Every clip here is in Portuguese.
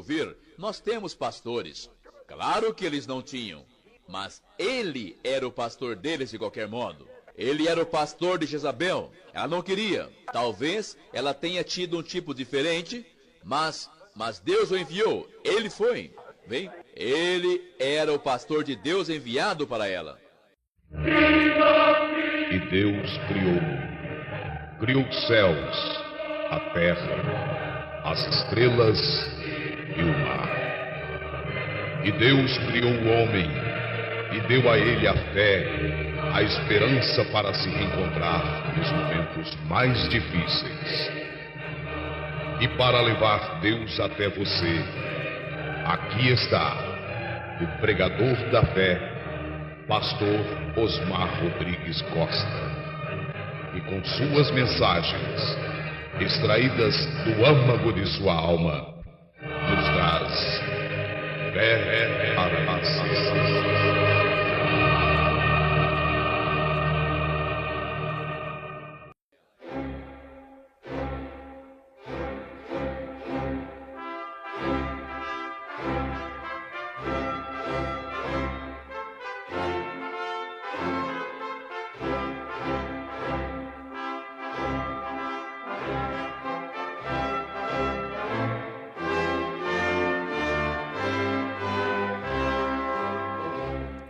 ouvir, nós temos pastores. Claro que eles não tinham, mas ele era o pastor deles de qualquer modo. Ele era o pastor de Jezabel. Ela não queria. Talvez ela tenha tido um tipo diferente, mas Deus o enviou. Ele foi. Bem, ele era o pastor de Deus enviado para ela. E Deus criou os céus, a terra, as estrelas e o mar. E Deus criou o homem e deu a ele a fé, a esperança para se reencontrar nos momentos mais difíceis. E para levar Deus até você, aqui está o pregador da fé, pastor Osmar Rodrigues Costa, e com suas mensagens, extraídas do âmago de sua alma, nos traz fé para a nação.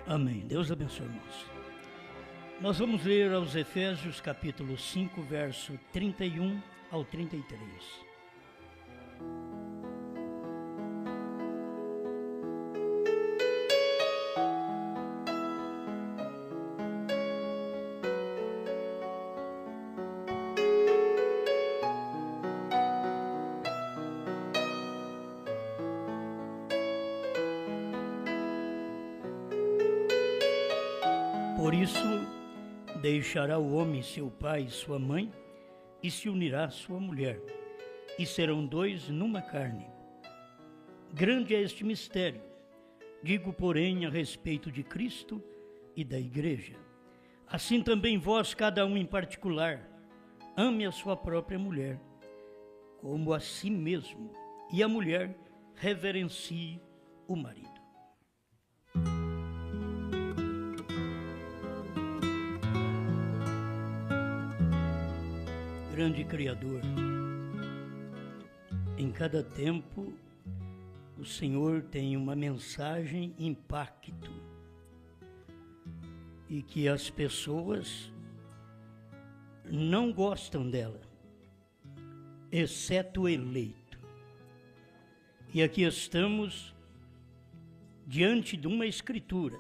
Amém. Deus abençoe, irmãos. Nós vamos ler aos Efésios, capítulo 5, verso 31 ao 33. Por isso, deixará o homem seu pai e sua mãe, e se unirá à sua mulher, e serão dois numa carne. Grande é este mistério, digo, porém, a respeito de Cristo e da igreja. Assim também vós, cada um em particular, ame a sua própria mulher, como a si mesmo, e a mulher reverencie o marido. Grande Criador, em cada tempo o Senhor tem uma mensagem impacto e que as pessoas não gostam dela, exceto o eleito. E aqui estamos diante de uma escritura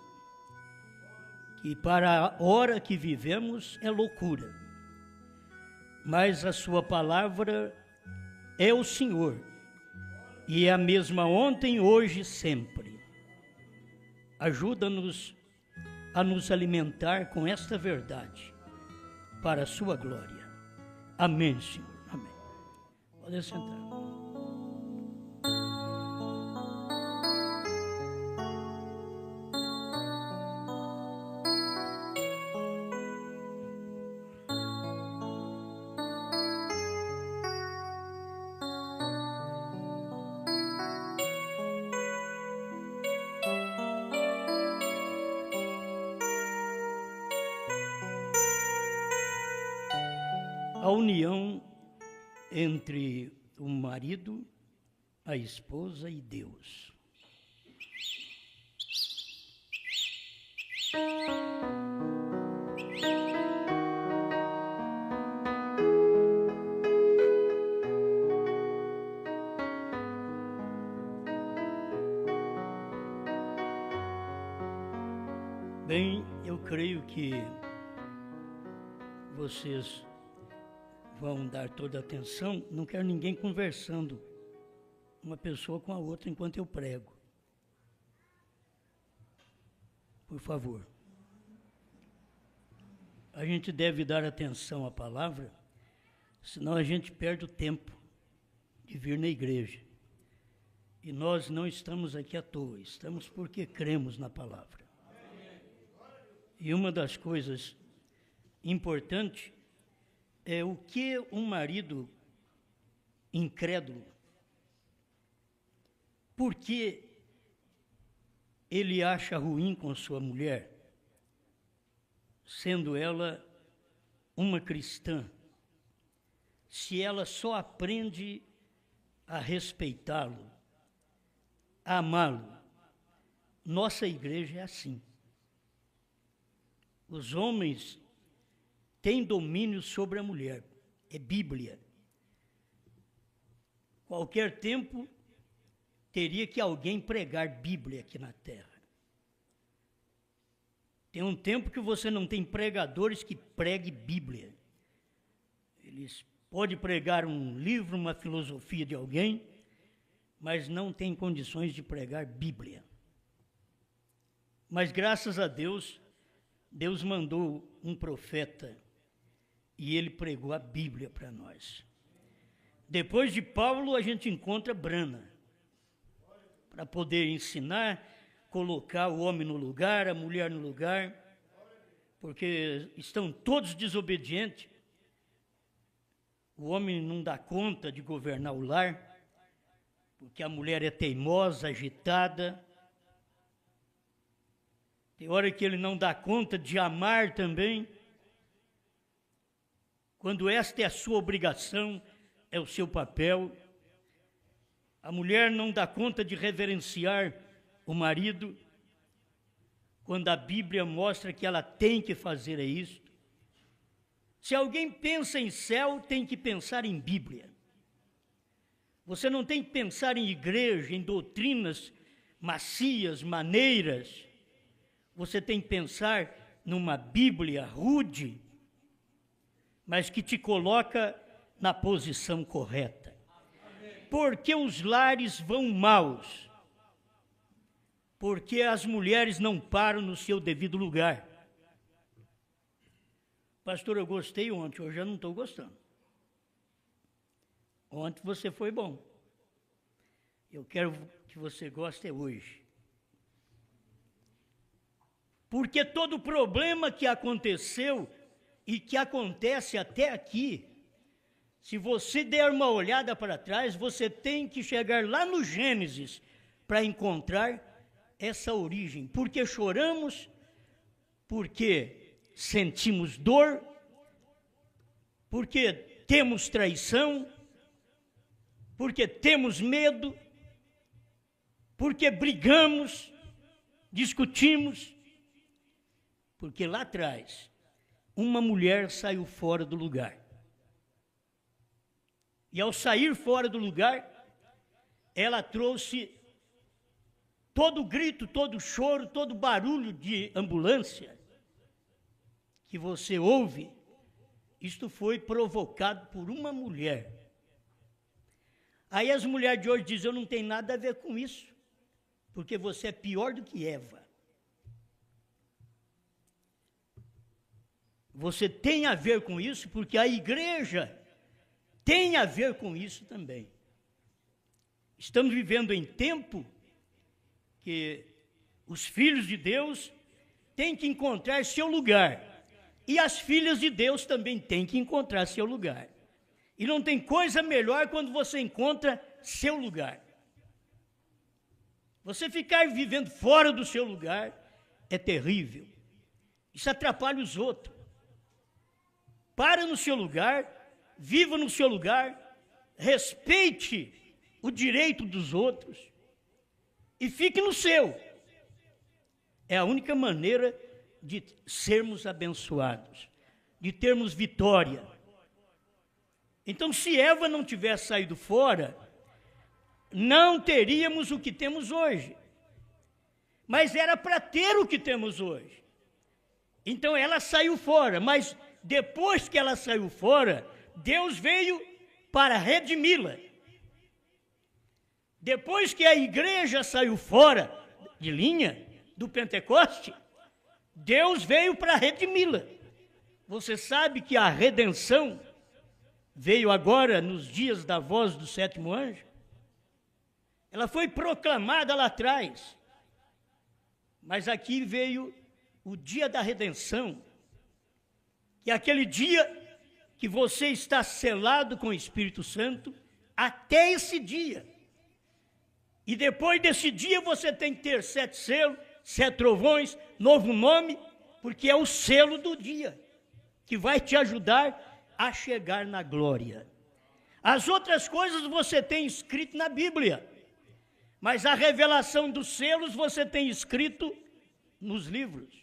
que para a hora que vivemos é loucura. Mas a sua palavra é o Senhor, e é a mesma ontem, hoje e sempre. Ajuda-nos a nos alimentar com esta verdade, para a sua glória. Amém, Senhor. Amém. Pode sentar. A união entre o marido, a esposa e Deus. Bem, eu creio que vocês vão dar toda a atenção. Não quero ninguém conversando, uma pessoa com a outra, enquanto eu prego. Por favor. A gente deve dar atenção à palavra, senão a gente perde o tempo de vir na igreja. E nós não estamos aqui à toa, estamos porque cremos na palavra. E uma das coisas importantes é o que um marido incrédulo Por que ele acha ruim com sua mulher, sendo ela uma cristã, se ela só aprende a respeitá-lo, a amá-lo? Nossa igreja é assim. Os homens têm domínio sobre a mulher, é Bíblia. Qualquer tempo teria que alguém pregar Bíblia aqui na terra. Tem um tempo que você não tem pregadores que preguem Bíblia. Eles podem pregar um livro, uma filosofia de alguém, mas não têm condições de pregar Bíblia. Mas graças a Deus, Deus mandou um profeta e ele pregou a Bíblia para nós. Depois de Paulo, a gente encontra Brana, para poder ensinar, colocar o homem no lugar, a mulher no lugar, porque estão todos desobedientes. O homem não dá conta de governar o lar, porque a mulher é teimosa, agitada. Tem hora que ele não dá conta de amar também. Quando esta é a sua obrigação, é o seu papel. A mulher não dá conta de reverenciar o marido, quando a Bíblia mostra que ela tem que fazer isso. Se alguém pensa em céu, tem que pensar em Bíblia. Você não tem que pensar em igreja, em doutrinas macias, maneiras. Você tem que pensar numa Bíblia rude, mas que te coloca na posição correta. Porque os lares vão maus? Porque as mulheres não param no seu devido lugar. Pastor, eu gostei ontem, hoje eu não estou gostando. Ontem você foi bom. Eu quero que você goste hoje. Porque todo problema que aconteceu e que acontece até aqui, se você der uma olhada para trás, você tem que chegar lá no Gênesis para encontrar essa origem. Porque choramos, porque sentimos dor, porque temos traição, porque temos medo, porque brigamos, discutimos, porque lá atrás uma mulher saiu fora do lugar. E ao sair fora do lugar, ela trouxe todo grito, todo choro, todo barulho de ambulância que você ouve. Isto foi provocado por uma mulher. Aí as mulheres de hoje dizem, eu não tenho nada a ver com isso, porque você é pior do que Eva. Você tem a ver com isso, porque a igreja tem a ver com isso também. Estamos vivendo em tempo que os filhos de Deus têm que encontrar seu lugar. E as filhas de Deus também têm que encontrar seu lugar. E não tem coisa melhor quando você encontra seu lugar. Você ficar vivendo fora do seu lugar é terrível. Isso atrapalha os outros. Para no seu lugar, viva no seu lugar, respeite o direito dos outros e fique no seu. É a única maneira de sermos abençoados, de termos vitória. Então, se Eva não tivesse saído fora, não teríamos o que temos hoje. Mas era para ter o que temos hoje. Então, ela saiu fora, mas depois que ela saiu fora, Deus veio para redimi-la. Depois que a igreja saiu fora de linha do Pentecoste, Deus veio para redimi-la. Você sabe que a redenção veio agora nos dias da voz do sétimo anjo? Ela foi proclamada lá atrás. Mas aqui veio o dia da redenção, que é aquele dia que você está selado com o Espírito Santo até esse dia. E depois desse dia você tem que ter 7 selos, 7 trovões, novo nome, porque é o selo do dia, que vai te ajudar a chegar na glória. As outras coisas você tem escrito na Bíblia, mas a revelação dos selos você tem escrito nos livros.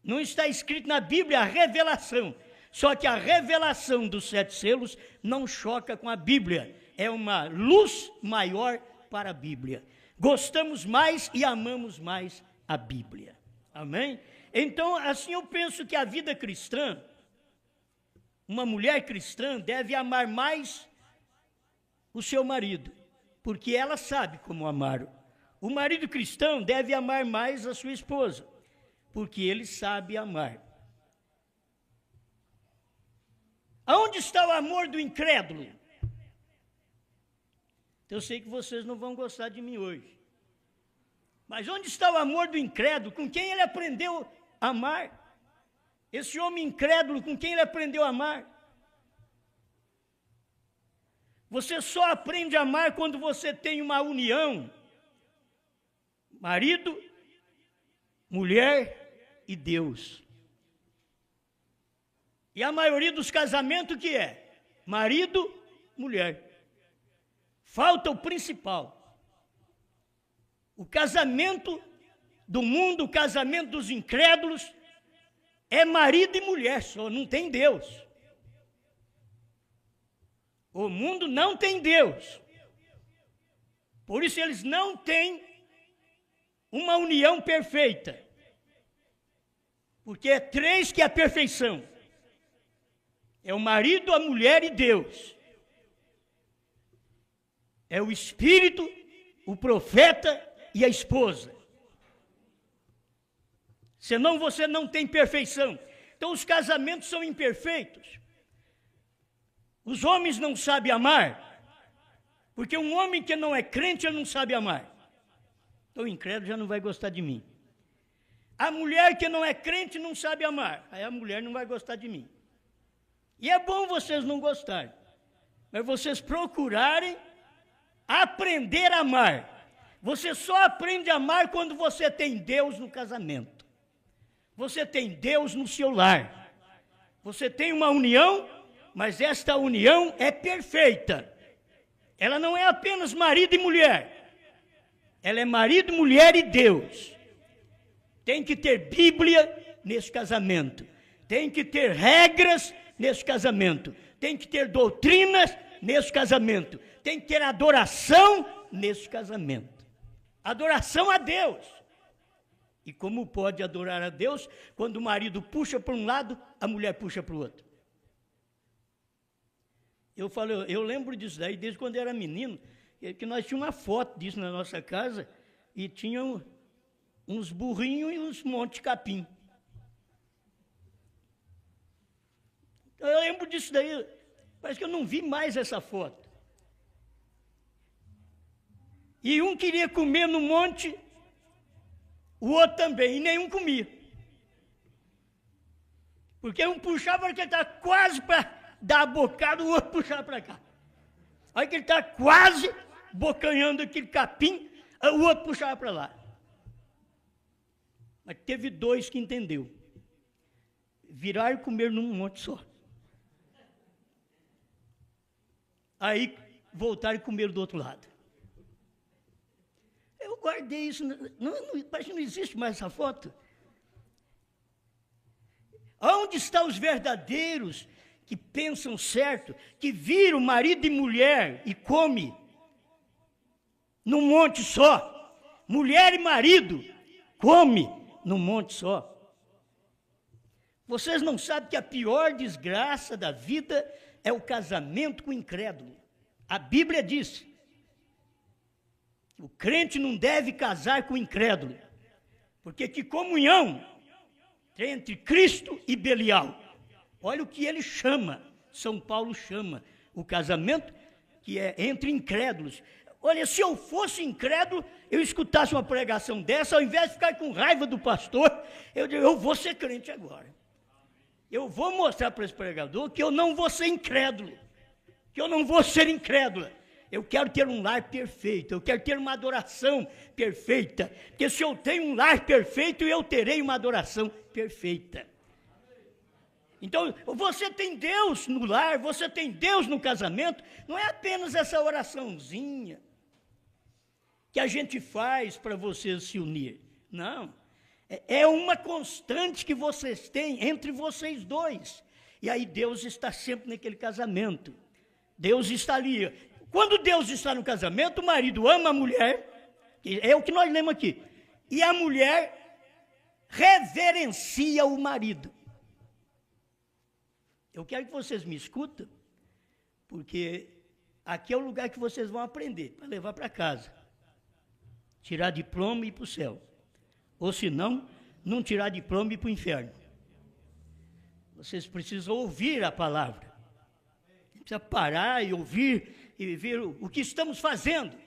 Não está escrito na Bíblia a revelação, só que a revelação dos 7 selos não choca com a Bíblia, é uma luz maior para a Bíblia. Gostamos mais e amamos mais a Bíblia. Amém? Então, assim eu penso que a vida cristã, uma mulher cristã deve amar mais o seu marido, porque ela sabe como amar. O marido cristão deve amar mais a sua esposa, porque ele sabe amar. Aonde está o amor do incrédulo? Eu sei que vocês não vão gostar de mim hoje. Mas onde está o amor do incrédulo? Com quem ele aprendeu a amar? Esse homem incrédulo, com quem ele aprendeu a amar? Você só aprende a amar quando você tem uma união. Marido, mulher e Deus. E a maioria dos casamentos o que é? Marido, mulher. Falta o principal. O casamento do mundo, o casamento dos incrédulos, é marido e mulher só, não tem Deus. O mundo não tem Deus. Por isso eles não têm uma união perfeita. Porque é 3 que é a perfeição. É o marido, a mulher e Deus. É o espírito, o profeta e a esposa. Senão você não tem perfeição. Então os casamentos são imperfeitos. Os homens não sabem amar, porque um homem que não é crente, ele não sabe amar. Então o incrédulo já não vai gostar de mim. A mulher que não é crente não sabe amar, aí a mulher não vai gostar de mim. E é bom vocês não gostarem, mas vocês procurarem aprender a amar. Você só aprende a amar quando você tem Deus no casamento. Você tem Deus no seu lar. Você tem uma união, mas esta união é perfeita. Ela não é apenas marido e mulher. Ela é marido, mulher e Deus. Tem que ter Bíblia nesse casamento. Tem que ter regras nesse casamento. Tem que ter doutrinas nesse casamento. Tem que ter adoração nesse casamento. Adoração a Deus. E como pode adorar a Deus quando o marido puxa para um lado, a mulher puxa para o outro? Eu lembro disso daí desde quando eu era menino, que nós tínhamos uma foto disso na nossa casa e tinha uns burrinhos e uns montes de capim. Eu lembro disso daí, parece que eu não vi mais essa foto. E um queria comer no monte, o outro também, e nenhum comia. Porque um puxava porque ele estava quase para dar a bocada, o outro puxava para cá. Aí que ele estava quase bocanhando aquele capim, o outro puxava para lá. Mas teve 2 que entendeu. Viraram e comeram num monte só. Aí voltaram e comeram do outro lado. Eu guardei isso, parece que não existe mais essa foto. Onde estão os verdadeiros que pensam certo, que viram marido e mulher e come num monte só? Mulher e marido come num monte só. Vocês não sabem que a pior desgraça da vida é o casamento com o incrédulo. A Bíblia diz: o crente não deve casar com o incrédulo, porque que comunhão entre Cristo e Belial. Olha o que ele chama, São Paulo chama o casamento, que é entre incrédulos. Olha, se eu fosse incrédulo, eu escutasse uma pregação dessa, ao invés de ficar com raiva do pastor, eu digo, eu vou ser crente agora. Eu vou mostrar para esse pregador que eu não vou ser incrédulo, que eu não vou ser incrédula. Eu quero ter um lar perfeito, eu quero ter uma adoração perfeita, porque se eu tenho um lar perfeito, eu terei uma adoração perfeita. Então, você tem Deus no lar, você tem Deus no casamento, não é apenas essa oraçãozinha que a gente faz para vocês se unir. Não, é uma constante que vocês têm entre vocês dois. E aí Deus está sempre naquele casamento. Deus está ali. Quando Deus está no casamento, o marido ama a mulher, é o que nós lemos aqui, e a mulher reverencia o marido. Eu quero que vocês me escutem, porque aqui é o lugar que vocês vão aprender, para levar para casa. Tirar diploma e ir para o céu. Ou se não, não tirar diploma e ir para o inferno. Vocês precisam ouvir a palavra. Precisa parar e ouvir e ver o que estamos fazendo.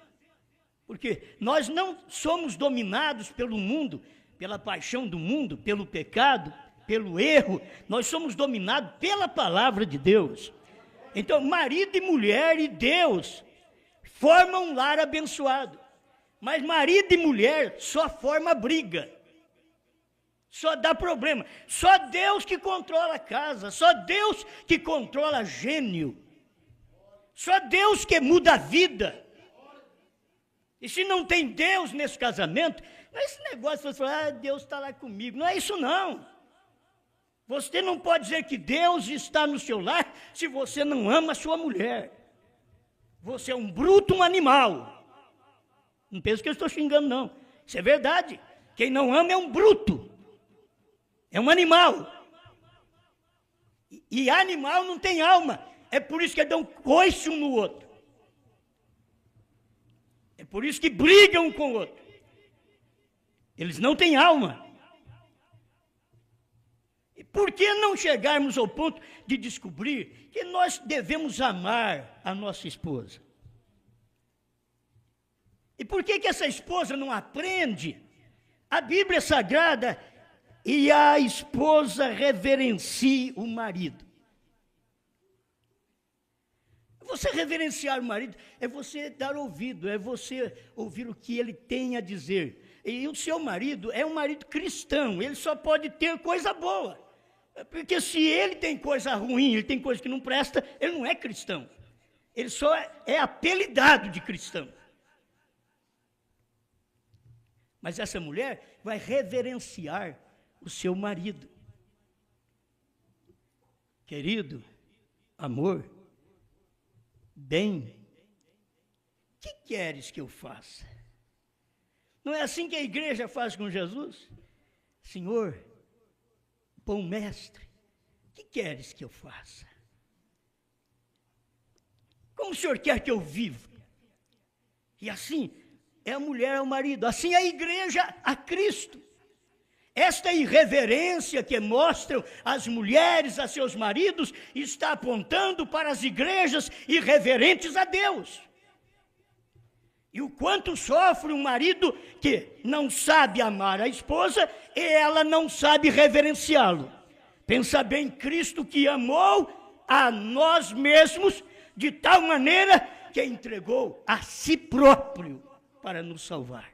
Porque nós não somos dominados pelo mundo, pela paixão do mundo, pelo pecado, pelo erro. Nós somos dominados pela palavra de Deus. Então, marido e mulher e Deus formam um lar abençoado. Mas marido e mulher só forma briga. Só dá problema. Só Deus que controla a casa. Só Deus que controla gênio. Só Deus que muda a vida. E se não tem Deus nesse casamento, não é esse negócio de você falar, Deus está lá comigo. Não é isso não. Você não pode dizer que Deus está no seu lar se você não ama a sua mulher. Você é um bruto, um animal. Não pensa que eu estou xingando, não. Isso é verdade. Quem não ama é um bruto. É um animal. E animal não tem alma. É por isso que dão coice um no outro. É por isso que brigam um com o outro. Eles não têm alma. E por que não chegarmos ao ponto de descobrir que nós devemos amar a nossa esposa? E por que essa esposa não aprende a Bíblia Sagrada e a esposa reverencie o marido? Você reverenciar o marido é você dar ouvido, é você ouvir o que ele tem a dizer. E o seu marido é um marido cristão, ele só pode ter coisa boa. Porque se ele tem coisa ruim, ele tem coisa que não presta, ele não é cristão. Ele só é apelidado de cristão. Mas essa mulher vai reverenciar o seu marido. Querido, amor, bem, o que queres que eu faça? Não é assim que a igreja faz com Jesus? Senhor, bom mestre, o que queres que eu faça? Como o Senhor quer que eu viva? E assim é a mulher ao marido, assim é a igreja a Cristo. Esta irreverência que mostram as mulheres a seus maridos está apontando para as igrejas irreverentes a Deus. E o quanto sofre um marido que não sabe amar a esposa e ela não sabe reverenciá-lo. Pensa bem, Cristo que amou a nós mesmos de tal maneira que entregou a si próprio para nos salvar.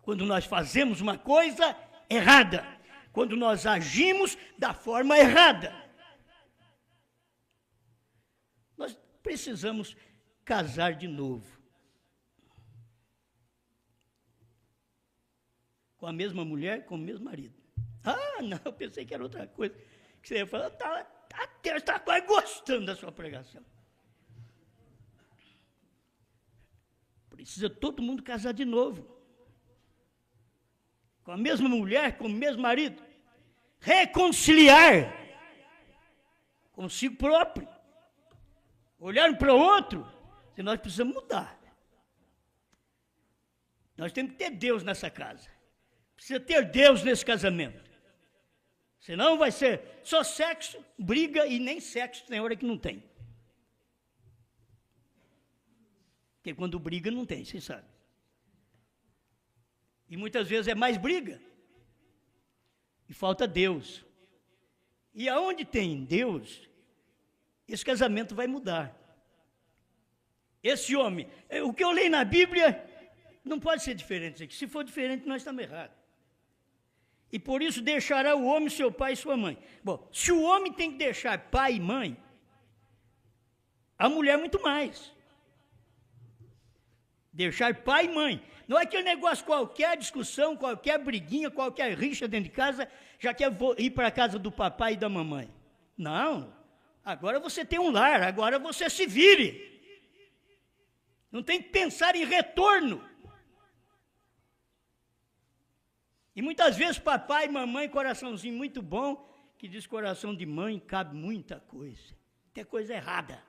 Quando nós fazemos uma coisa errada, quando nós agimos da forma errada, nós precisamos casar de novo. Com a mesma mulher, com o mesmo marido. Ah, não, eu pensei que era outra coisa. Que você ia falar, está quase gostando da sua pregação. Precisa todo mundo casar de novo. Com a mesma mulher, com o mesmo marido. Reconciliar consigo próprio. Olhar um para o outro, e nós precisamos mudar. Nós temos que ter Deus nessa casa. Precisa ter Deus nesse casamento. Senão vai ser só sexo, briga e nem sexo tem hora que não tem. Porque quando briga não tem, vocês sabem. E muitas vezes é mais briga. E falta Deus. E aonde tem Deus, esse casamento vai mudar. Esse homem, o que eu leio na Bíblia, não pode ser diferente aqui. Se for diferente, nós estamos errados. E por isso deixará o homem seu pai e sua mãe. Bom, se o homem tem que deixar pai e mãe, a mulher muito mais. Deixar pai e mãe. Não é aquele negócio, qualquer discussão, qualquer briguinha, qualquer rixa dentro de casa, já quer ir para a casa do papai e da mamãe. Não. Agora você tem um lar, agora você se vire. Não tem que pensar em retorno. E muitas vezes papai e mamãe, coraçãozinho muito bom, que diz coração de mãe, cabe muita coisa. Tem coisa errada.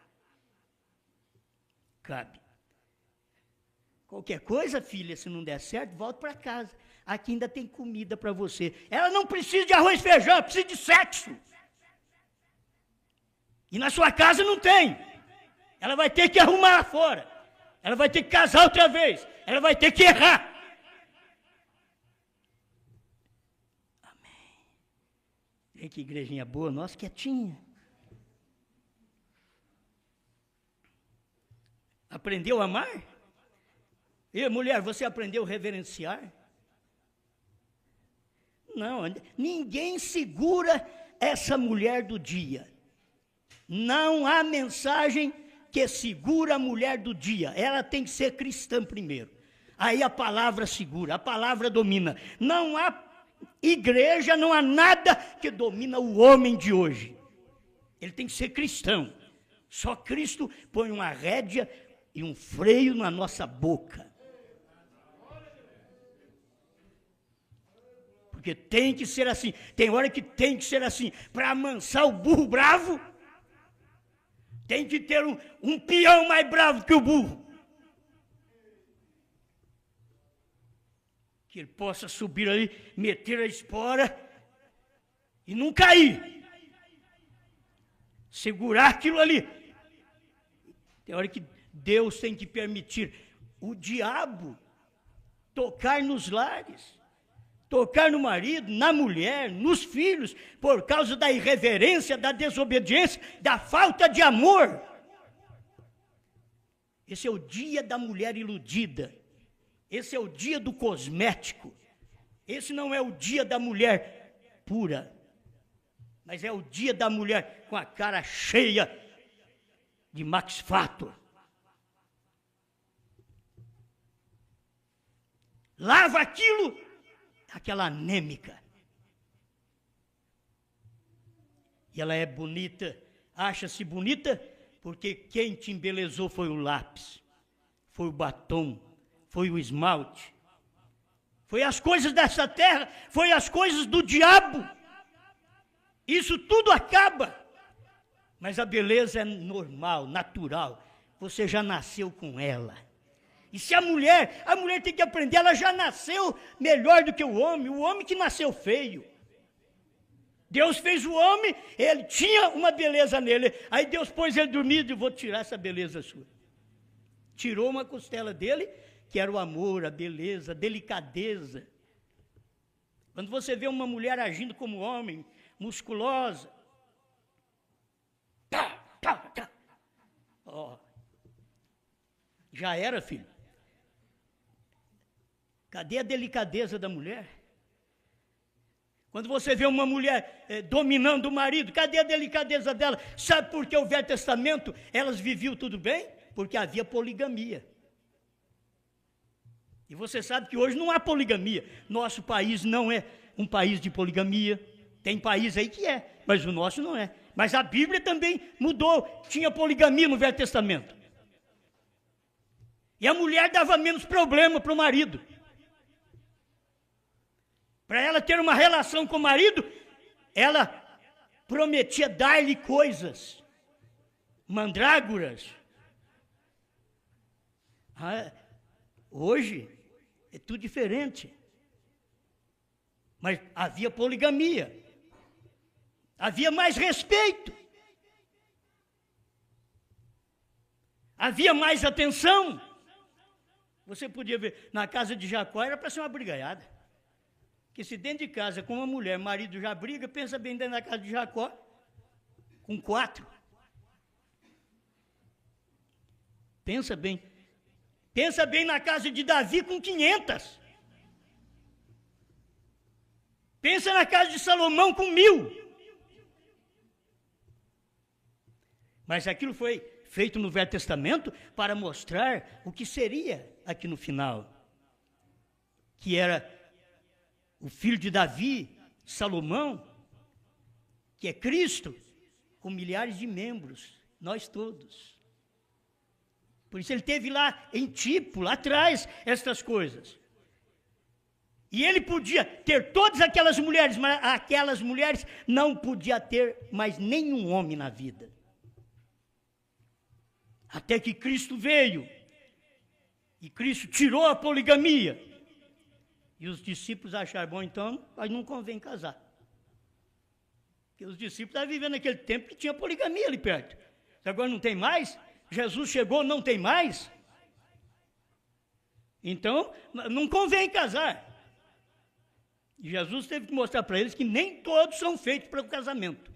Cabe. Qualquer coisa, filha, se não der certo, volta para casa. Aqui ainda tem comida para você. Ela não precisa de arroz e feijão, ela precisa de sexo. E na sua casa não tem. Ela vai ter que arrumar lá fora. Ela vai ter que casar outra vez. Ela vai ter que errar. Amém. Vem que igrejinha boa, nossa, quietinha. Aprendeu a amar? E mulher, você aprendeu a reverenciar? Não, ninguém segura essa mulher do dia. Não há mensagem que segura a mulher do dia. Ela tem que ser cristã primeiro. Aí a palavra segura, a palavra domina. Não há igreja, não há nada que domina o homem de hoje. Ele tem que ser cristão. Só Cristo põe uma rédea e um freio na nossa boca. Porque tem que ser assim. Tem hora que tem que ser assim. Para amansar o burro bravo, tem que ter um peão mais bravo que o burro. Que ele possa subir ali, meter a espora e não cair. Segurar aquilo ali. Tem hora que Deus tem que permitir o diabo tocar nos lares. Tocar no marido, na mulher, nos filhos, por causa da irreverência, da desobediência, da falta de amor. Esse é o dia da mulher iludida. Esse é o dia do cosmético. Esse não é o dia da mulher pura, mas é o dia da mulher com a cara cheia de Max Factor. Lava aquilo, aquela anêmica. E ela é bonita, acha-se bonita, porque quem te embelezou foi o lápis, foi o batom, foi o esmalte, foi as coisas dessa terra, foi as coisas do diabo. Isso tudo acaba, mas a beleza é normal, natural, você já nasceu com ela. E se a mulher tem que aprender, ela já nasceu melhor do que o homem que nasceu feio. Deus fez o homem, ele tinha uma beleza nele, aí Deus pôs ele dormindo e vou tirar essa beleza sua. Tirou uma costela dele, que era o amor, a beleza, a delicadeza. Quando você vê uma mulher agindo como homem, musculosa, já era, filho. Cadê a delicadeza da mulher? Quando você vê uma mulher dominando o marido, cadê a delicadeza dela? Sabe por que o Velho Testamento elas viviam tudo bem? Porque havia poligamia. E você sabe que hoje não há poligamia. Nosso país não é um país de poligamia. Tem país aí que é, mas o nosso não é. Mas a Bíblia também mudou. Tinha poligamia no Velho Testamento. E a mulher dava menos problema para o marido. Para ela ter uma relação com o marido, ela prometia dar-lhe coisas, mandrágoras. Hoje é tudo diferente. Mas havia poligamia. Havia mais respeito. Havia mais atenção. Você podia ver, na casa de Jacó era para ser uma brigaiada. Que se dentro de casa com uma mulher, marido já briga, pensa bem dentro da casa de Jacó, com 4. Pensa bem. Pensa bem na casa de Davi com 500. Pensa na casa de Salomão com 1000. Mas aquilo foi feito no Velho Testamento para mostrar o que seria aqui no final. Que era o filho de Davi, Salomão, que é Cristo, com milhares de membros, nós todos. Por isso ele teve lá em tipo, lá atrás, estas coisas. E ele podia ter todas aquelas mulheres, mas aquelas mulheres não podia ter mais nenhum homem na vida. Até que Cristo veio, e Cristo tirou a poligamia. E os discípulos acharam, bom, então, mas não convém casar. Porque os discípulos estavam vivendo naquele tempo que tinha poligamia ali perto. Agora não tem mais? Jesus chegou, não tem mais? Então, não convém casar. E Jesus teve que mostrar para eles que nem todos são feitos para o casamento.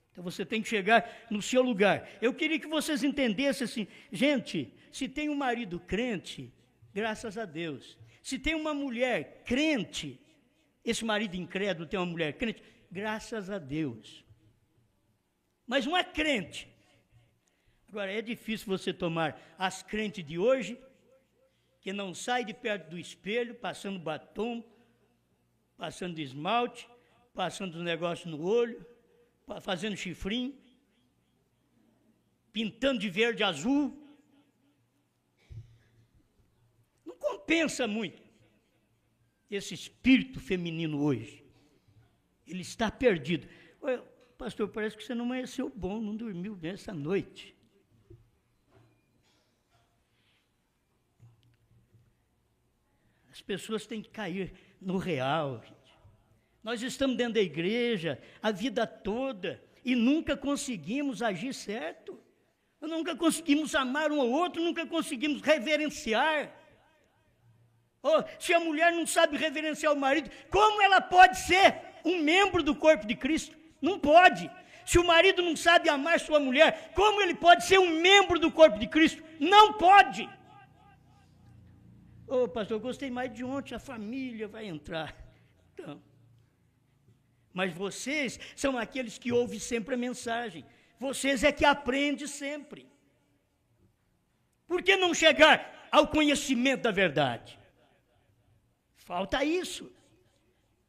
Então você tem que chegar no seu lugar. Eu queria que vocês entendessem assim, gente, se tem um marido crente, graças a Deus. Se tem uma mulher crente, esse marido incrédulo tem uma mulher crente, graças a Deus. Mas uma crente. Agora, é difícil você tomar as crentes de hoje, que não sai de perto do espelho, passando batom, passando esmalte, passando os negócios no olho, fazendo chifrinho, pintando de verde e azul. Não compensa muito esse espírito feminino hoje. Ele está perdido. Olha, pastor, parece que você não amanheceu bom, não dormiu bem essa noite. As pessoas têm que cair no real, gente. Nós estamos dentro da igreja a vida toda e nunca conseguimos agir certo. Nunca conseguimos amar um ao outro, nunca conseguimos reverenciar. Oh, se a mulher não sabe reverenciar o marido, como ela pode ser um membro do corpo de Cristo? Não pode. Se o marido não sabe amar sua mulher, como ele pode ser um membro do corpo de Cristo? Não pode. Ô, pastor, eu gostei mais de ontem, a família vai entrar. Então, mas vocês são aqueles que ouvem sempre a mensagem. Vocês é que aprendem sempre. Por que não chegar ao conhecimento da verdade? Falta isso.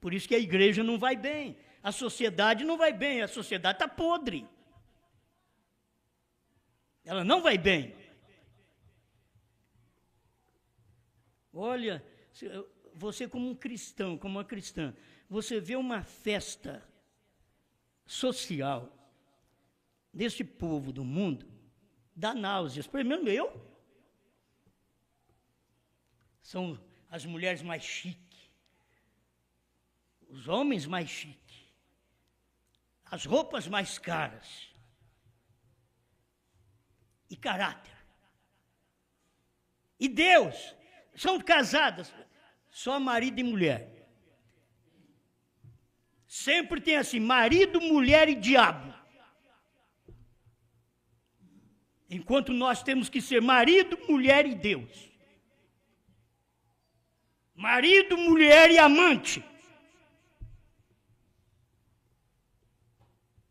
Por isso que a igreja não vai bem. A sociedade não vai bem. A sociedade está podre. Ela não vai bem. Olha, você como um cristão, como uma cristã, você vê uma festa social desse povo do mundo, dá náuseas. Primeiro eu. São as mulheres mais chiques, os homens mais chiques, as roupas mais caras e caráter. E Deus, são casadas, só marido e mulher. Sempre tem assim, marido, mulher e diabo. Enquanto nós temos que ser marido, mulher e Deus. Marido, mulher e amante.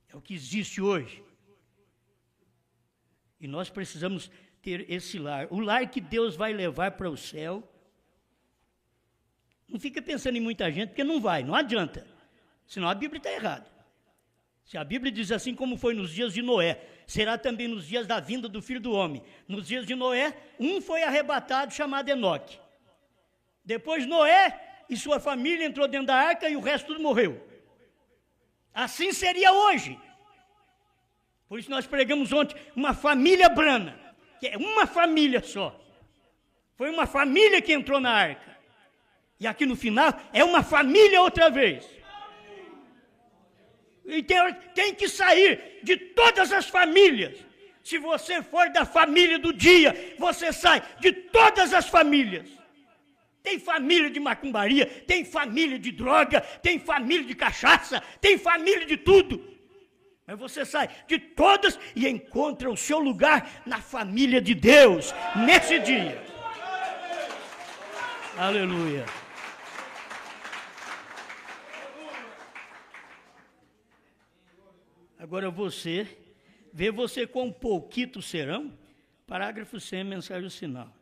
É o que existe hoje. E nós precisamos ter esse lar. O lar que Deus vai levar para o céu. Não fica pensando em muita gente, porque não vai, não adianta. Senão a Bíblia está errada. Se a Bíblia diz assim como foi nos dias de Noé, será também nos dias da vinda do Filho do Homem. Nos dias de Noé, um foi arrebatado, chamado Enoque. Depois Noé e sua família entrou dentro da arca e o resto tudo morreu. Assim seria hoje. Por isso nós pregamos ontem uma família brana, que é uma família só. Foi uma família que entrou na arca. E aqui no final é uma família outra vez. E tem que sair de todas as famílias. Se você for da família do dia, você sai de todas as famílias. Tem família de macumbaria, tem família de droga, tem família de cachaça, tem família de tudo. Mas você sai de todas e encontra o seu lugar na família de Deus, nesse dia. Aleluia. Agora vê você com pouquito serão, parágrafo 100, mensagem sinal.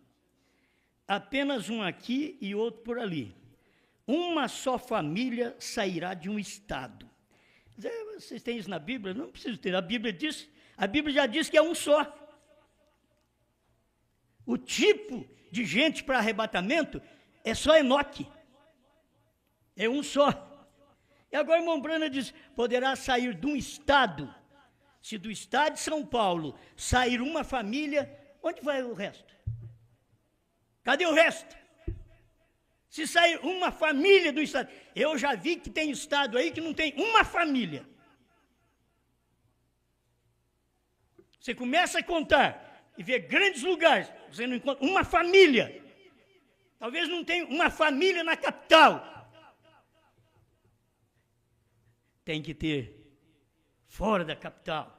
Apenas um aqui e outro por ali. Uma só família sairá de um estado. Vocês têm isso na Bíblia? Não preciso ter. A Bíblia já diz que é um só. O tipo de gente para arrebatamento é só Enoque. É um só. E agora o irmão Branham diz, poderá sair de um estado. Se do estado de São Paulo sair uma família, onde vai o resto? Cadê o resto? Se sair uma família do estado, eu já vi que tem estado aí que não tem uma família. Você começa a contar e ver grandes lugares, você não encontra uma família. Talvez não tenha uma família na capital. Tem que ter fora da capital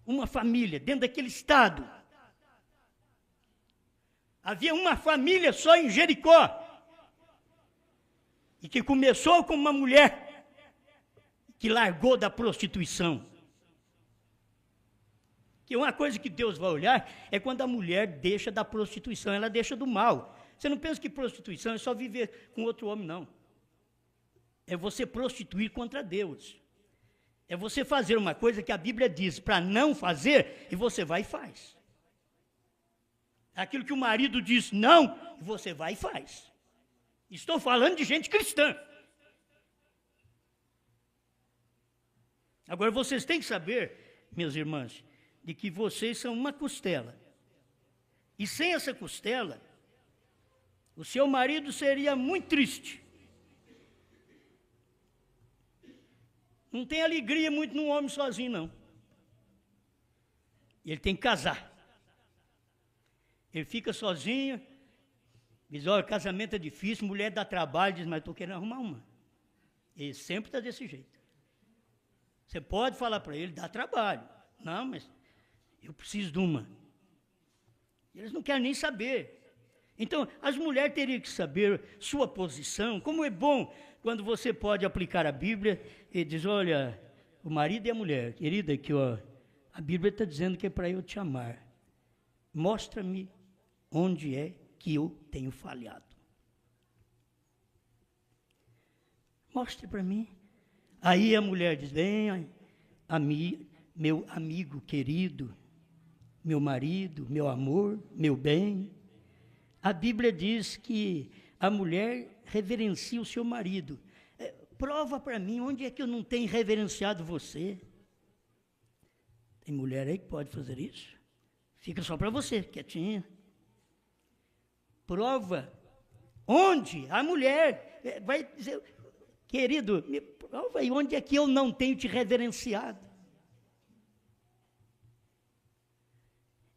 uma família dentro daquele estado. Havia uma família só em Jericó. E que começou com uma mulher que largou da prostituição. Que uma coisa que Deus vai olhar é quando a mulher deixa da prostituição, ela deixa do mal. Você não pensa que prostituição é só viver com outro homem, não. É você prostituir contra Deus. É você fazer uma coisa que a Bíblia diz para não fazer, e você vai e faz. Aquilo que o marido diz não, você vai e faz. Estou falando de gente cristã. Agora vocês têm que saber, minhas irmãs, de que vocês são uma costela. E sem essa costela, o seu marido seria muito triste. Não tem alegria muito num homem sozinho, não. Ele tem que casar. Ele fica sozinho, diz, olha, casamento é difícil, mulher dá trabalho, diz, mas estou querendo arrumar uma. Ele sempre está desse jeito. Você pode falar para ele, dá trabalho. Não, mas eu preciso de uma. Eles não querem nem saber. Então, as mulheres teriam que saber sua posição. Como é bom quando você pode aplicar a Bíblia e diz, olha, o marido e a mulher, querida, aqui, ó, a Bíblia está dizendo que é para eu te amar. Mostra-me onde é que eu tenho falhado. Mostre para mim. Aí a mulher diz, bem, meu amigo querido, meu marido, meu amor, meu bem. A Bíblia diz que a mulher reverencia o seu marido. Prova para mim onde é que eu não tenho reverenciado você. Tem mulher aí que pode fazer isso? Fica só para você, quietinha. Prova onde a mulher vai dizer, querido, me prova aí onde é que eu não tenho te reverenciado.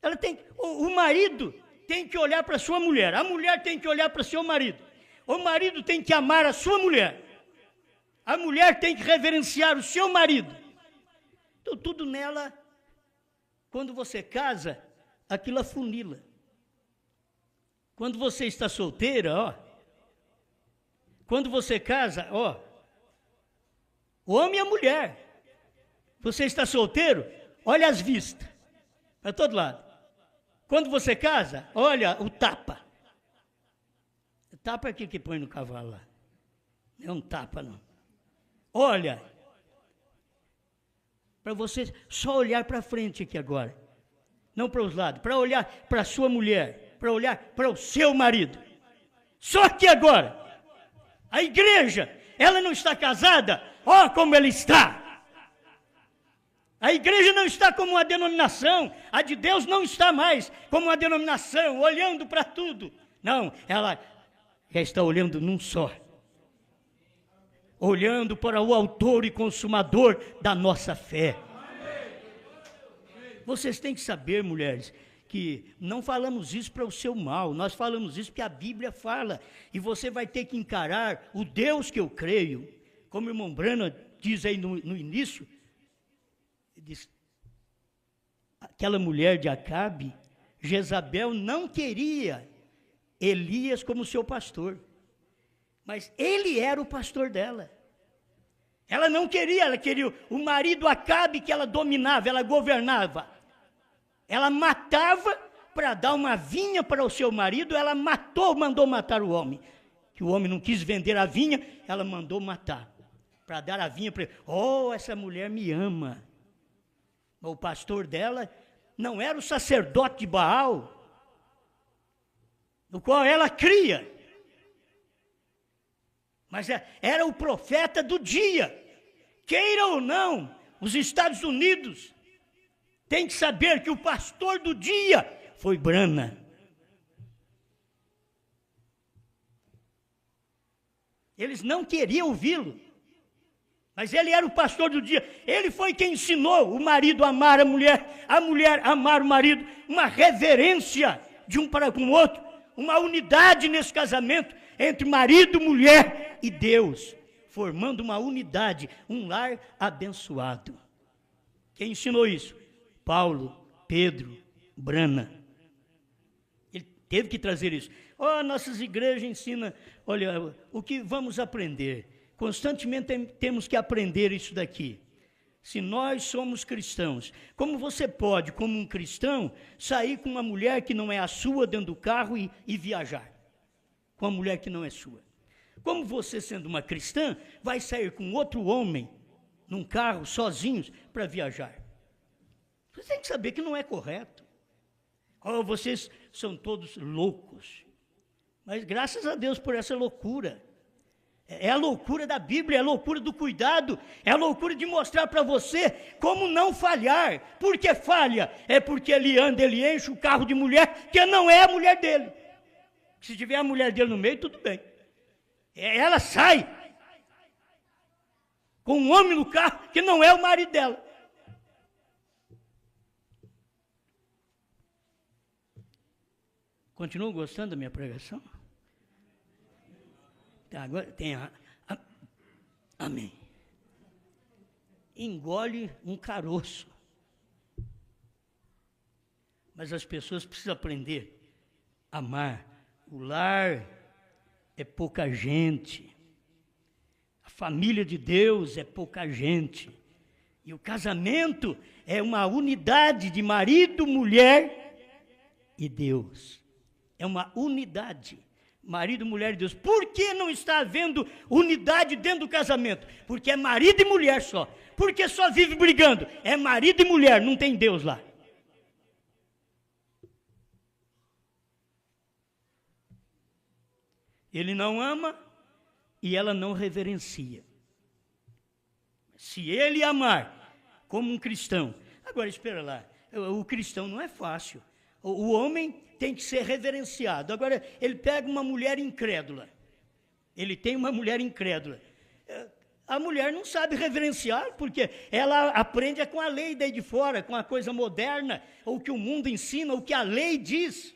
Ela tem, o marido tem que olhar para sua mulher, a mulher tem que olhar para seu marido, o marido tem que amar a sua mulher, a mulher tem que reverenciar o seu marido. Então tudo nela, quando você casa, aquilo afunila. Quando você está solteira, ó, quando você casa, ó, o homem e a mulher, você está solteiro, olha as vistas, para todo lado. Quando você casa, olha o tapa. O tapa é aquilo que põe no cavalo lá. Não é um tapa, não. Olha, para você só olhar para frente aqui agora, não para os lados, para olhar para a sua mulher, para olhar para o seu marido. Só que agora, a igreja, ela não está casada, ó como ela está. A igreja não está como uma denominação, a de Deus não está mais como uma denominação, olhando para tudo. Não, ela já está olhando num só. Olhando para o autor e consumador da nossa fé. Vocês têm que saber, mulheres, que não falamos isso para o seu mal, nós falamos isso porque a Bíblia fala, e você vai ter que encarar o Deus que eu creio, como o irmão Branham diz aí no início, Diz, aquela mulher de Acabe, Jezabel, não queria Elias como seu pastor, mas ele era o pastor dela. Ela não queria, ela queria o marido Acabe que ela dominava, ela governava. Ela matava para dar uma vinha para o seu marido, ela mandou matar o homem. Que o homem não quis vender a vinha, ela mandou matar, para dar a vinha para ele. Oh, essa mulher me ama. O pastor dela não era o sacerdote de Baal, no qual ela cria, mas era o profeta do dia. Queira ou não, os Estados Unidos têm que saber que o pastor do dia foi Branham. Eles não queriam ouvi-lo, mas ele era o pastor do dia. Ele foi quem ensinou o marido a amar a mulher a amar o marido, uma reverência de um para com o outro, uma unidade nesse casamento entre marido, mulher e Deus, formando uma unidade, um lar abençoado. Quem ensinou isso? Paulo, Pedro, Branham. Ele teve que trazer isso. Nossas igrejas ensinam, olha, o que vamos aprender? Constantemente temos que aprender isso daqui. Se nós somos cristãos, como você pode, como um cristão, sair com uma mulher que não é a sua dentro do carro e viajar? Com uma mulher que não é sua. Como você, sendo uma cristã, vai sair com outro homem num carro, sozinhos, para viajar? Você tem que saber que não é correto. Vocês são todos loucos. Mas graças a Deus por essa loucura. É a loucura da Bíblia, é a loucura do cuidado, é a loucura de mostrar para você como não falhar. Por que falha? É porque ele enche o carro de mulher que não é a mulher dele. Se tiver a mulher dele no meio, tudo bem. Ela sai com um homem no carro que não é o marido dela. Continuam gostando da minha pregação? Agora tem amém. Engole um caroço. Mas as pessoas precisam aprender a amar. O lar é pouca gente. A família de Deus é pouca gente. E o casamento é uma unidade de marido, mulher e Deus. É uma unidade. Marido, mulher e Deus. Por que não está havendo unidade dentro do casamento? Porque é marido e mulher só. Porque só vive brigando. É marido e mulher, não tem Deus lá. Ele não ama e ela não reverencia. Se ele amar como um cristão. Agora, espera lá. O cristão não é fácil. O homem tem que ser reverenciado. Agora, ele pega uma mulher incrédula. Ele tem uma mulher incrédula. A mulher não sabe reverenciar, porque ela aprende com a lei daí de fora, com a coisa moderna, ou que o mundo ensina, o que a lei diz.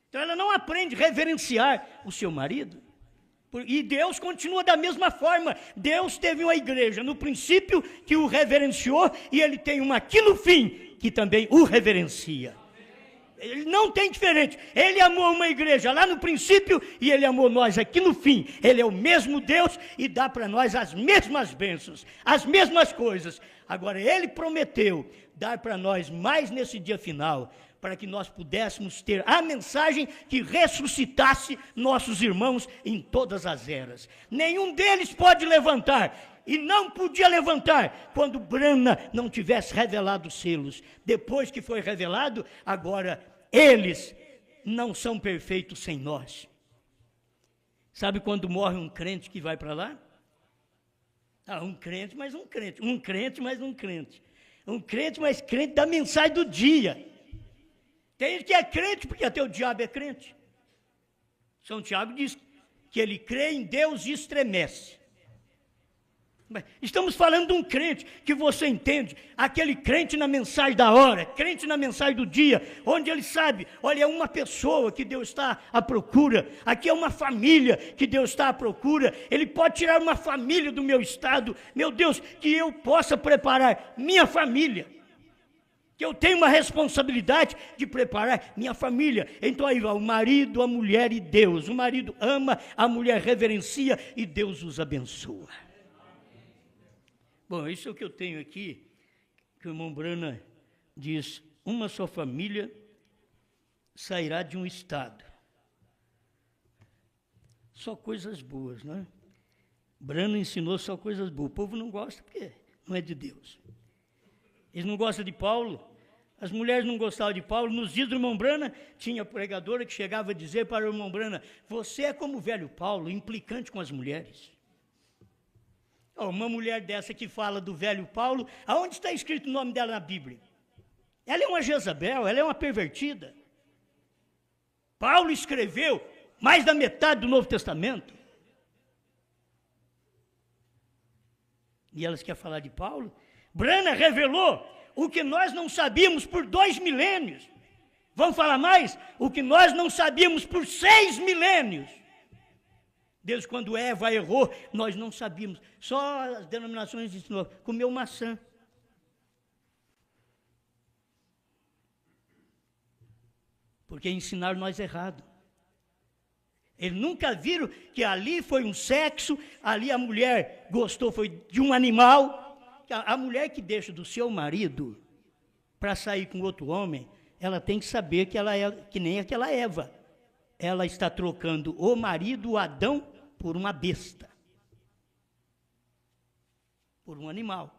Então, ela não aprende a reverenciar o seu marido. E Deus continua da mesma forma. Deus teve uma igreja no princípio que o reverenciou, e ele tem uma aqui no fim que também o reverencia. Ele não tem diferente. Ele amou uma igreja lá no princípio e ele amou nós aqui no fim. Ele é o mesmo Deus e dá para nós as mesmas bênçãos, as mesmas coisas. Agora, ele prometeu dar para nós mais nesse dia final, para que nós pudéssemos ter a mensagem que ressuscitasse nossos irmãos em todas as eras. Nenhum deles pode levantar. E não podia levantar quando Branham não tivesse revelado os selos. Depois que foi revelado, agora eles não são perfeitos sem nós. Sabe quando morre um crente que vai para lá? Um crente, mais um crente. Um crente, mais um crente. Um crente, mais crente da mensagem do dia. Tem gente que é crente porque até o diabo é crente. São Tiago diz que ele crê em Deus e estremece. Estamos falando de um crente que você entende, aquele crente na mensagem da hora, crente na mensagem do dia, onde ele sabe, olha, é uma pessoa que Deus está à procura, aqui é uma família que Deus está à procura, ele pode tirar uma família do meu estado, meu Deus, que eu possa preparar minha família, que eu tenho uma responsabilidade de preparar minha família. Então aí vai o marido, a mulher e Deus, o marido ama, a mulher reverencia e Deus os abençoa. Bom, isso é o que eu tenho aqui, que o irmão Brana diz, uma só família sairá de um estado. Só coisas boas, né? Brana ensinou só coisas boas. O povo não gosta porque não é de Deus. Eles não gostam de Paulo, as mulheres não gostavam de Paulo. Nos dias do irmão Brana, tinha pregadora que chegava a dizer para o irmão Brana, você é como o velho Paulo, implicante com as mulheres. Uma mulher dessa que fala do velho Paulo, aonde está escrito o nome dela na Bíblia? Ela é uma Jezabel, ela é uma pervertida. Paulo escreveu mais da metade do Novo Testamento. E elas querem falar de Paulo? Brana revelou o que nós não sabíamos por 2 milênios. Vamos falar mais? O que nós não sabíamos por 6 milênios. Deus, quando Eva errou, nós não sabíamos. Só as denominações ensinou, comeu maçã. Porque ensinaram nós errado. Eles nunca viram que ali foi um sexo, ali a mulher gostou, foi de um animal. A mulher que deixa do seu marido para sair com outro homem, ela tem que saber que ela é que nem aquela Eva. Ela está trocando o marido, o Adão, por uma besta. Por um animal.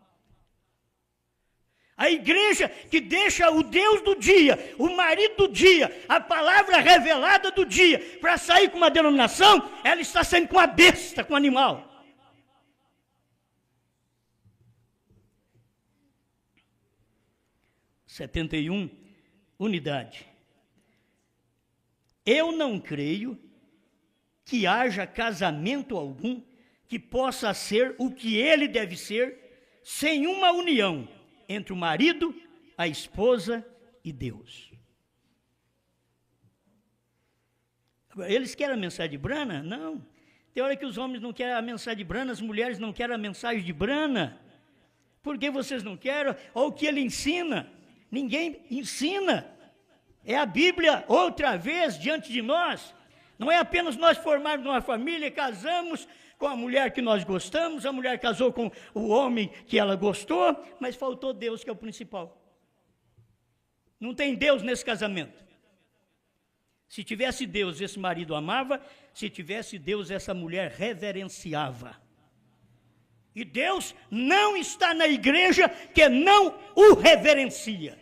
A igreja que deixa o Deus do dia, o marido do dia, a palavra revelada do dia, para sair com uma denominação, ela está saindo com a besta, com o animal. (71) Unidade. Eu não creio que haja casamento algum que possa ser o que ele deve ser, sem uma união entre o marido, a esposa e Deus. Eles querem a mensagem de Brana? Não. Tem hora que os homens não querem a mensagem de Brana, as mulheres não querem a mensagem de Brana. Por que vocês não querem? Ou o que ele ensina? Ninguém ensina. É a Bíblia outra vez diante de nós. Não é apenas nós formarmos uma família, casamos com a mulher que nós gostamos, a mulher casou com o homem que ela gostou, mas faltou Deus, que é o principal. Não tem Deus nesse casamento. Se tivesse Deus, esse marido amava, se tivesse Deus, essa mulher reverenciava. E Deus não está na igreja que não o reverencia.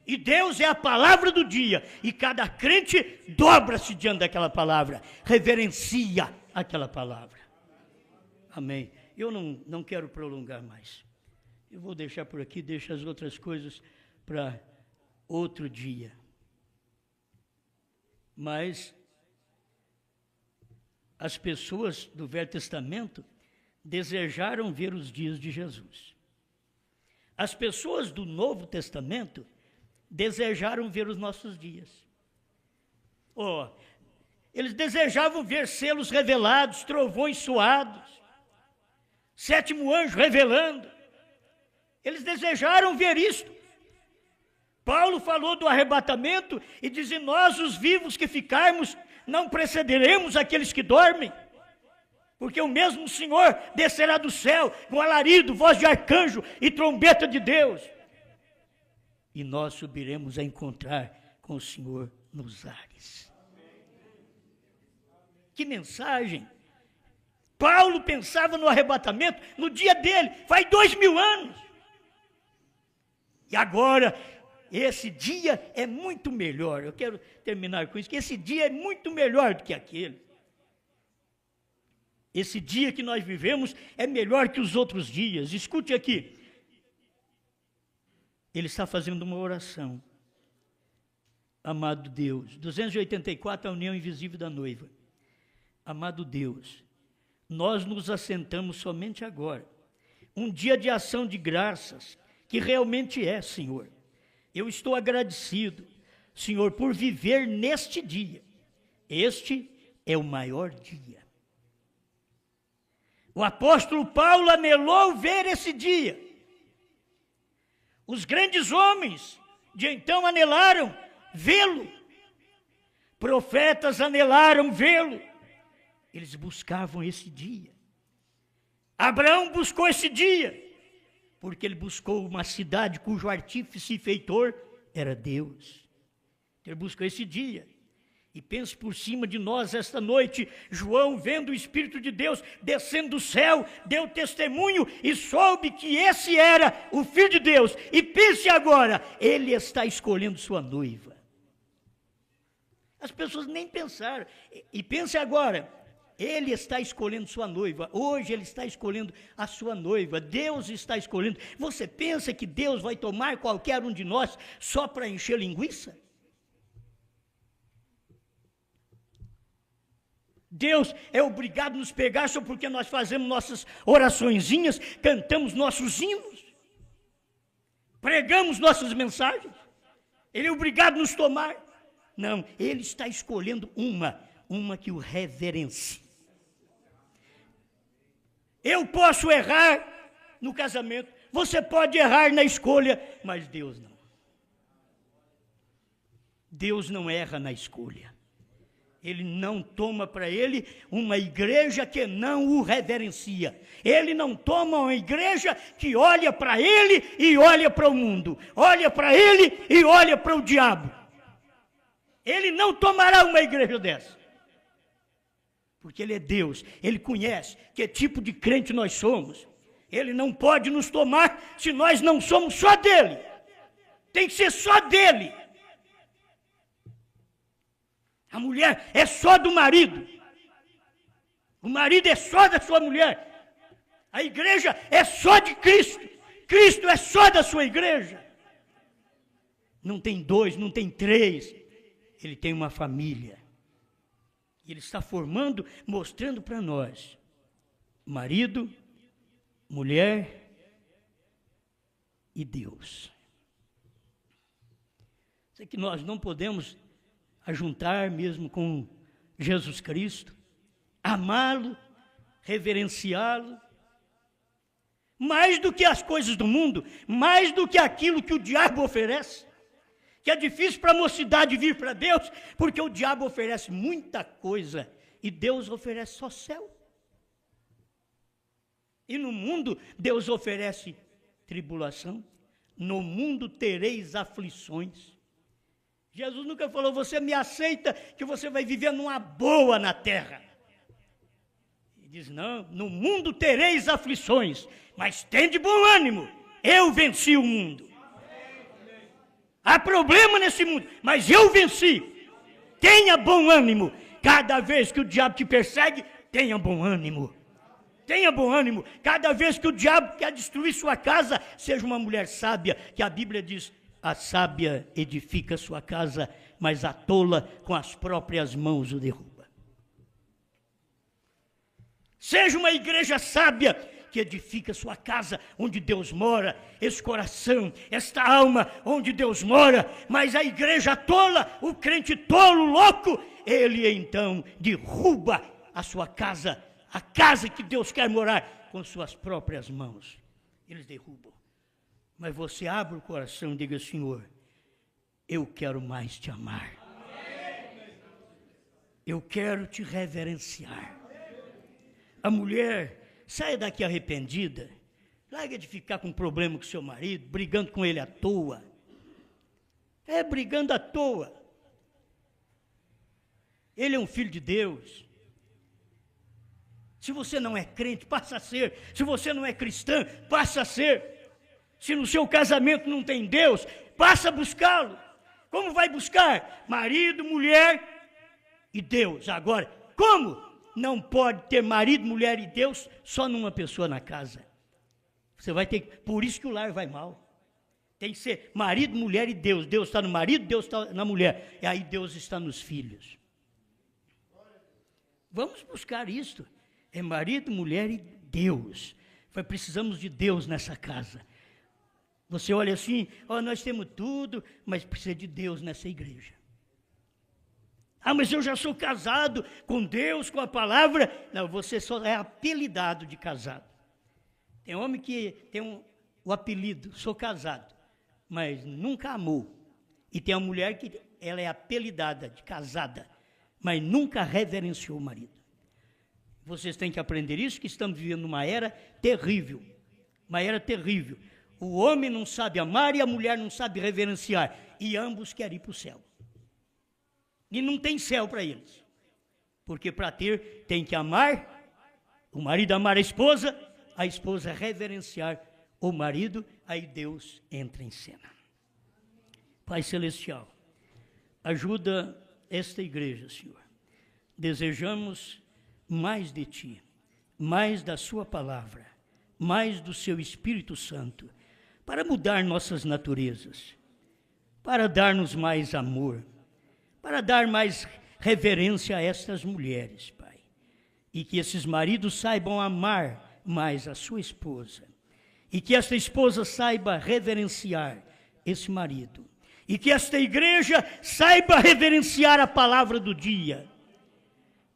E Deus é a palavra do dia, e cada crente dobra-se diante daquela palavra, reverencia aquela palavra. Amém. Eu não quero prolongar mais. Eu vou deixar por aqui, deixo as outras coisas para outro dia. Mas as pessoas do Velho Testamento desejaram ver os dias de Jesus. As pessoas do Novo Testamento desejaram ver os nossos dias. Eles desejavam ver selos revelados, trovões soados, 7º anjo revelando. Eles desejaram ver isto. Paulo falou do arrebatamento e diz, nós os vivos que ficarmos, não precederemos aqueles que dormem. Porque o mesmo Senhor descerá do céu com alarido, voz de arcanjo e trombeta de Deus. E nós subiremos a encontrar com o Senhor nos ares. Que mensagem! Paulo pensava no arrebatamento no dia dele, faz 2000 anos. E agora, esse dia é muito melhor. Eu quero terminar com isso, que esse dia é muito melhor do que aquele. Esse dia que nós vivemos é melhor que os outros dias. Escute aqui. Ele está fazendo uma oração. Amado Deus, 284, a união invisível da noiva. Amado Deus, nós nos assentamos somente agora um dia de ação de graças, que realmente é, Senhor. Eu estou agradecido, Senhor, por viver neste dia. Este é o maior dia. O apóstolo Paulo anelou ver esse dia. Os grandes homens de então anelaram vê-lo. Profetas anelaram vê-lo. Eles buscavam esse dia. Abraão buscou esse dia, porque ele buscou uma cidade cujo artífice e feitor era Deus. Ele buscou esse dia. E pense por cima de nós esta noite, João, vendo o Espírito de Deus descendo do céu, deu testemunho e soube que esse era o Filho de Deus. E pense agora, ele está escolhendo sua noiva. As pessoas nem pensaram. E pense agora, ele está escolhendo sua noiva. Hoje ele está escolhendo a sua noiva. Deus está escolhendo. Você pensa que Deus vai tomar qualquer um de nós só para encher linguiça? Deus é obrigado a nos pegar só porque nós fazemos nossas oraçõezinhas, cantamos nossos hinos, pregamos nossas mensagens. Ele é obrigado a nos tomar. Não, ele está escolhendo uma que o reverencie. Eu posso errar no casamento, você pode errar na escolha, mas Deus não. Deus não erra na escolha. Ele não toma para ele uma igreja que não o reverencia. Ele não toma uma igreja que olha para ele e olha para o mundo. Olha para ele e olha para o diabo. Ele não tomará uma igreja dessa. Porque ele é Deus. Ele conhece que tipo de crente nós somos. Ele não pode nos tomar se nós não somos só dele. Tem que ser só dele. A mulher é só do marido. O marido é só da sua mulher. A igreja é só de Cristo. Cristo é só da sua igreja. Não tem dois, não tem três. Ele tem uma família. E ele está formando, mostrando para nós. Marido, mulher e Deus. Sei que nós não podemos ajuntar mesmo com Jesus Cristo, amá-lo, reverenciá-lo, mais do que as coisas do mundo, mais do que aquilo que o diabo oferece, que é difícil para a mocidade vir para Deus, porque o diabo oferece muita coisa, e Deus oferece só céu. E no mundo, Deus oferece tribulação, no mundo tereis aflições. Jesus nunca falou, você me aceita que você vai viver numa boa na terra. Ele diz, não, no mundo tereis aflições, mas tende bom ânimo, eu venci o mundo. Há problema nesse mundo, mas eu venci. Tenha bom ânimo. Cada vez que o diabo te persegue, tenha bom ânimo. Tenha bom ânimo. Cada vez que o diabo quer destruir sua casa, seja uma mulher sábia, que a Bíblia diz, a sábia edifica sua casa, mas a tola com as próprias mãos o derruba. Seja uma igreja sábia que edifica sua casa onde Deus mora, esse coração, esta alma onde Deus mora, mas a igreja tola, o crente tolo, louco, ele então derruba a sua casa, a casa que Deus quer morar com suas próprias mãos. Eles derrubam. Mas você abre o coração e diga, Senhor, eu quero mais te amar. Eu quero te reverenciar. A mulher, saia daqui arrependida. Larga de ficar com problema com seu marido, brigando com ele à toa. Brigando à toa. Ele é um filho de Deus. Se você não é crente, passa a ser. Se você não é cristã, passa a ser. Se no seu casamento não tem Deus, passa a buscá-lo. Como vai buscar? Marido, mulher e Deus. Agora, como? Não pode ter marido, mulher e Deus só numa pessoa na casa. Você vai ter que, por isso que o lar vai mal. Tem que ser marido, mulher e Deus. Deus está no marido, Deus está na mulher. E aí Deus está nos filhos. Vamos buscar isto. É marido, mulher e Deus. precisamos de Deus nessa casa. Você olha assim, nós temos tudo, mas precisa de Deus nessa igreja. Mas eu já sou casado com Deus, com a palavra. Não, você só é apelidado de casado. Tem homem que tem o apelido, sou casado, mas nunca amou. E tem uma mulher que ela é apelidada de casada, mas nunca reverenciou o marido. Vocês têm que aprender isso, que estamos vivendo uma era terrível. Uma era terrível. O homem não sabe amar e a mulher não sabe reverenciar. E ambos querem ir para o céu. E não tem céu para eles. Porque para ter, tem que amar, o marido amar a esposa reverenciar o marido, aí Deus entra em cena. Pai Celestial, ajuda esta igreja, Senhor. Desejamos mais de Ti, mais da Sua palavra, mais do Seu Espírito Santo, para mudar nossas naturezas, para dar-nos mais amor, para dar mais reverência a estas mulheres, Pai. E que esses maridos saibam amar mais a sua esposa. E que esta esposa saiba reverenciar esse marido. E que esta igreja saiba reverenciar a palavra do dia.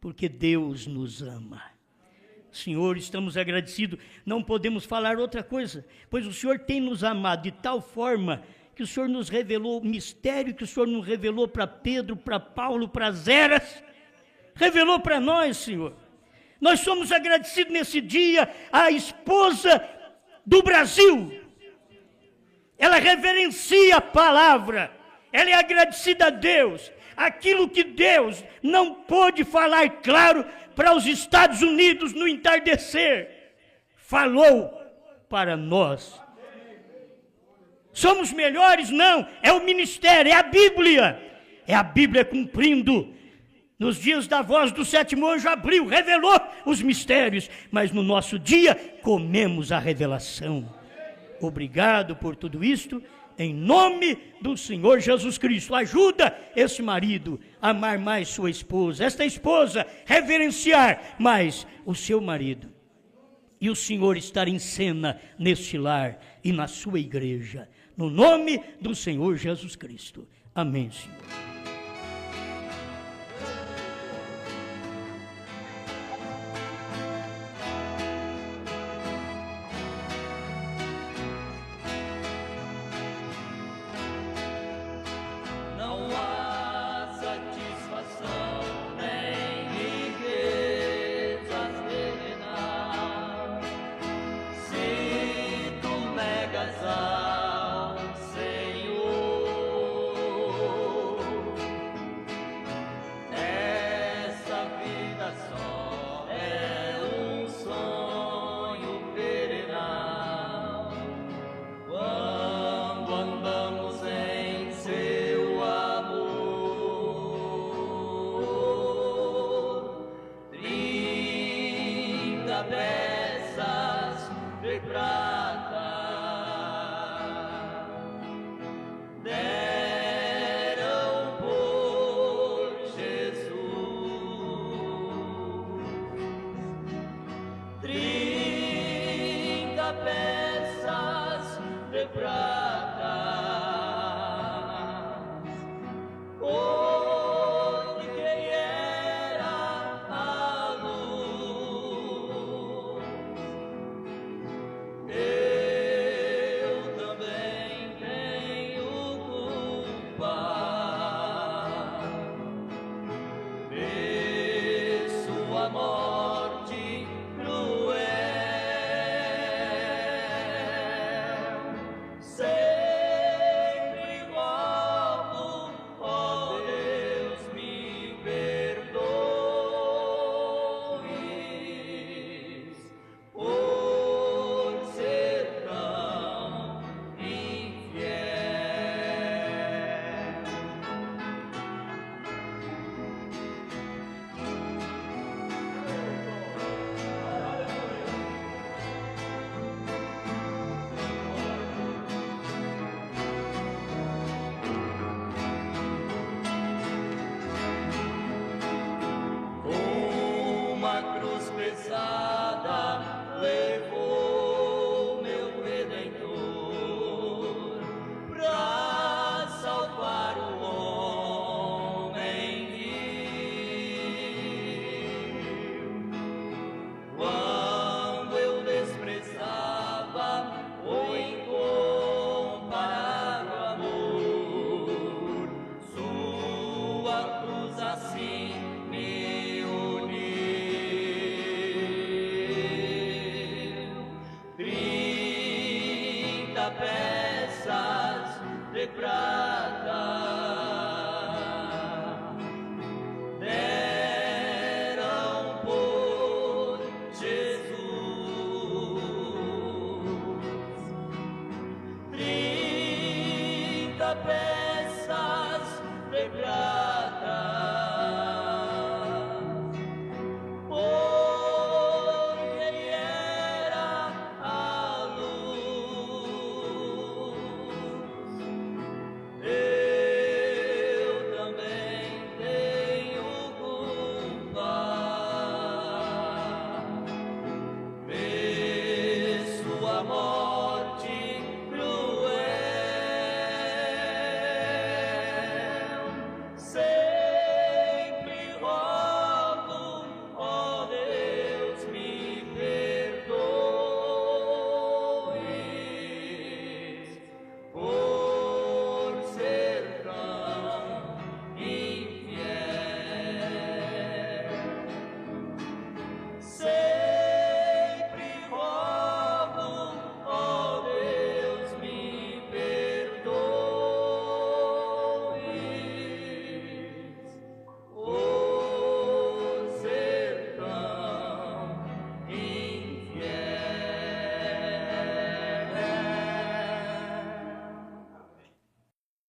Porque Deus nos ama. Senhor, estamos agradecidos. Não podemos falar outra coisa, pois o Senhor tem nos amado de tal forma que o Senhor nos revelou o mistério que o Senhor nos revelou para Pedro, para Paulo, para as eras, revelou para nós, Senhor. Nós somos agradecidos nesse dia à esposa do Brasil. Ela reverencia a palavra, ela é agradecida a Deus. Aquilo que Deus não pôde falar claro para os Estados Unidos no entardecer, falou para nós. Somos melhores? Não, é o ministério, é a Bíblia. É a Bíblia cumprindo. Nos dias da voz do sétimo anjo abriu, revelou os mistérios. Mas no nosso dia, comemos a revelação. Obrigado por tudo isto. Em nome do Senhor Jesus Cristo, ajuda esse marido a amar mais sua esposa. Esta esposa reverenciar mais o seu marido. E o Senhor estar em cena neste lar e na sua igreja. No nome do Senhor Jesus Cristo. Amém, Senhor. Não há satisfação nem riquezas terrenais se tu negas ao Senhor. Essa vida só é um sonho perenal quando andamos em seu amor. 30 peças de prata deram por Jesus. 30 peças de prata, onde quem era a luz. Eu também tenho culpa. Mereço a morte